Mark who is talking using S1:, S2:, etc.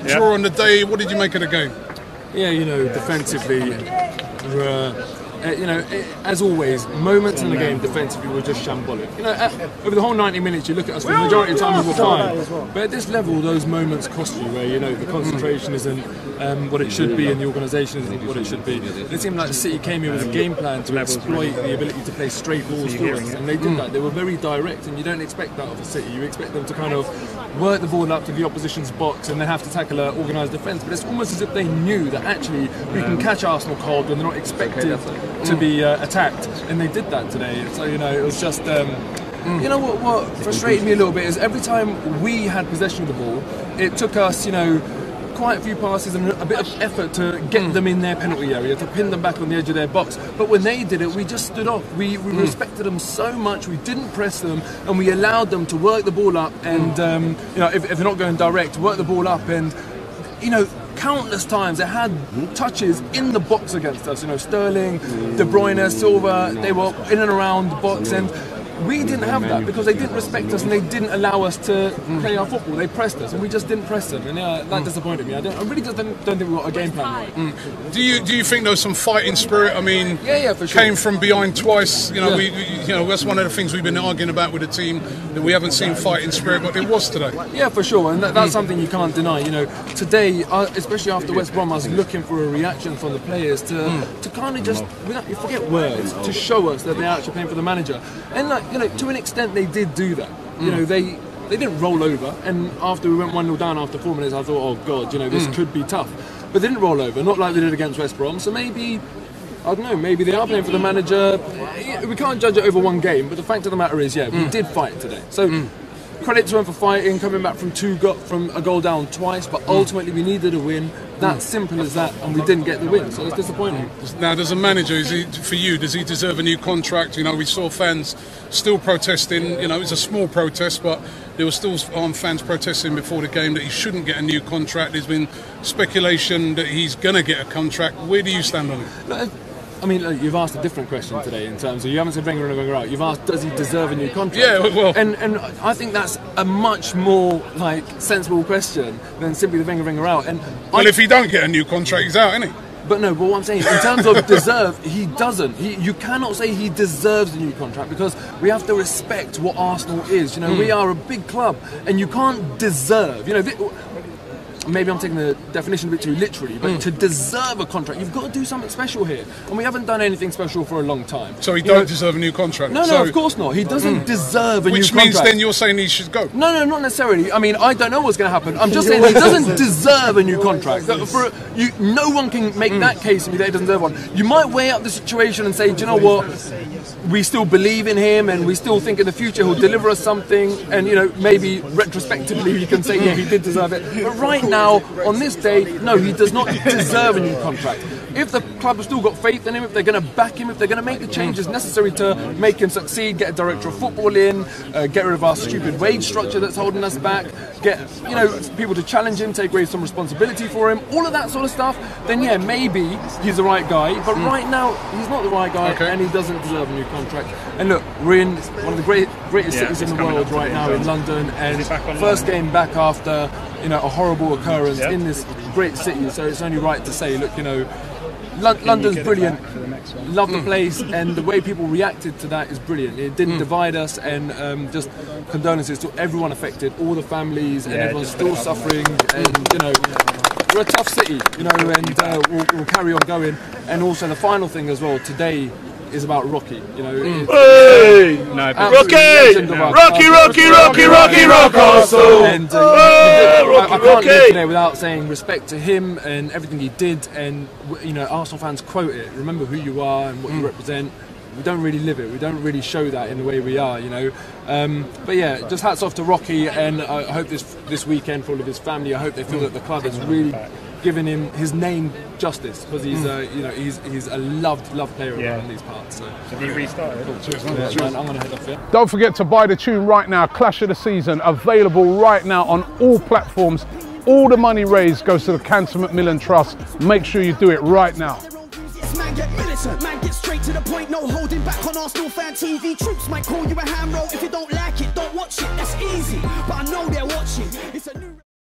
S1: draw on the day. What did you make of the game?
S2: Yeah, you know, defensively, you know, as always, moments in the game defensively were just shambolic. You know, over the whole 90 minutes, you look at us, for the majority of the time we were fine. But at this level, those moments cost you, where, you know, the concentration isn't what it should be and the organisation isn't what it should be. It seemed like the City came here with a game plan to exploit the ability to play straight balls for us, and they did that. They were very direct, and you don't expect that of a City. You expect them to kind of work the ball up to the opposition's box and they have to tackle an organised defence. But it's almost as if they knew that actually we can catch Arsenal cold when they're not expected to be attacked, and they did that today. So, you know, it was just you know what frustrated me a little bit is every time we had possession of the ball, it took us, you know, quite a few passes and a bit of effort to get them in their penalty area, to pin them back on the edge of their box. But when they did it, we just stood off. We respected them so much, we didn't press them, and we allowed them to work the ball up and you know, if they're not going direct, work the ball up. And, you know, countless times they had touches in the box against us. You know, Sterling, De Bruyne, Silva, they were in and around the box, and we didn't have that because they didn't respect us and they didn't allow us to play our football. They pressed us and we just didn't press them, and that disappointed me. I really just don't think we got a game plan right.
S1: Do you think there was some fighting spirit? I mean,
S2: yeah, for sure.
S1: Came from behind twice. You know, you know, that's one of the things we've been arguing about with the team, that we haven't seen fighting spirit, but it was today. Yeah,
S2: for sure, and that's something you can't deny. You know, today, especially after West Brom, I was looking for a reaction from the players to kind of just, you forget words, to show us that they're actually playing for the manager. And, like, you know, to an extent they did do that. You know, they didn't roll over, and after we went 1-0 down after 4 minutes, I thought, oh God, you know, this could be tough. But they didn't roll over, not like they did against West Brom. So maybe, I don't know, maybe they are playing for the manager. We can't judge it over one game, but the fact of the matter is, yeah, we did fight today. So credit to them for fighting, coming back from a goal down twice, but ultimately we needed a win. That's simple as that, and we didn't get the win, so it's disappointing.
S1: Now, does a manager, for you, does he deserve a new contract? You know, we saw fans still protesting. You know, it was a small protest, but there were still fans protesting before the game that he shouldn't get a new contract. There's been speculation that he's going to get a contract. Where do you stand on it?
S2: No, I mean, look, you've asked a different question today in terms of, you haven't said Wenger and Wenger out. You've asked, does he deserve a new contract?
S1: Yeah, well,
S2: and I think that's a much more like sensible question than simply the Wenger out. And
S1: well, if he don't get a new contract, he's out, isn't he?
S2: But no, but what I'm saying, in terms of deserve, he doesn't. You cannot say he deserves a new contract, because we have to respect what Arsenal is. You know, we are a big club, and you can't deserve. You know, maybe I'm taking the definition a bit too literally, but to deserve a contract, you've got to do something special here, and we haven't done anything special for a long time.
S1: So he don't deserve a new contract?
S2: No, of course not. He doesn't deserve a new contract.
S1: Which means then you're saying he should go?
S2: No, not necessarily. I mean, I don't know what's going to happen. I'm just saying he doesn't deserve a new contract. No one can make that case to me that he doesn't deserve one. You might weigh up the situation and say, do you know what? We still believe in him, and we still think in the future he'll deliver us something, and, you know, maybe retrospectively you can say, yeah, he did deserve it. But right now, on this day, no, he does not deserve a new contract. If the club has still got faith in him, if they're going to back him, if they're going to make the changes necessary to make him succeed, get a director of football in, get rid of our stupid wage structure that's holding us back, get, you know, people to challenge him, take away some responsibility for him, all of that sort of stuff, then yeah, maybe he's the right guy. But right now, he's not the right guy, and he doesn't deserve a new contract. And look, we're in one of the greatest cities in the world right now, in London, and first game back after, you know, a horrible occurrence in this great city. So it's only right to say, look, you know, London's brilliant. Love the place, and the way people reacted to that is brilliant. It didn't divide us, and just condolences to everyone affected, all the families, and everyone's still suffering. And, you know, we're a tough city, you know, and we'll carry on going. And also the final thing as well today is about Rocky, you know. Rocky, Rock also. And I can't live today without saying respect to him and everything he did. And, you know, Arsenal fans quote it. Remember who you are and what you represent. We don't really live it. We don't really show that in the way we are, you know. But yeah, just hats off to Rocky, and I hope this weekend for all of his family, I hope they feel that the club has really given him his name justice, because he's you know, he's a loved player around these parts. So.
S3: Have you restarted?
S2: I'm going to head off here.
S1: Don't forget to buy the tune right now, Clash of the Season, available right now on all platforms. All the money raised goes to the Cancer Macmillan Trust. Make sure you do it right now.
S4: Man get militant, man get straight to the point, no holding back on ArsenalFanTV. Troops might call you a ham roll if you don't like it, don't watch it.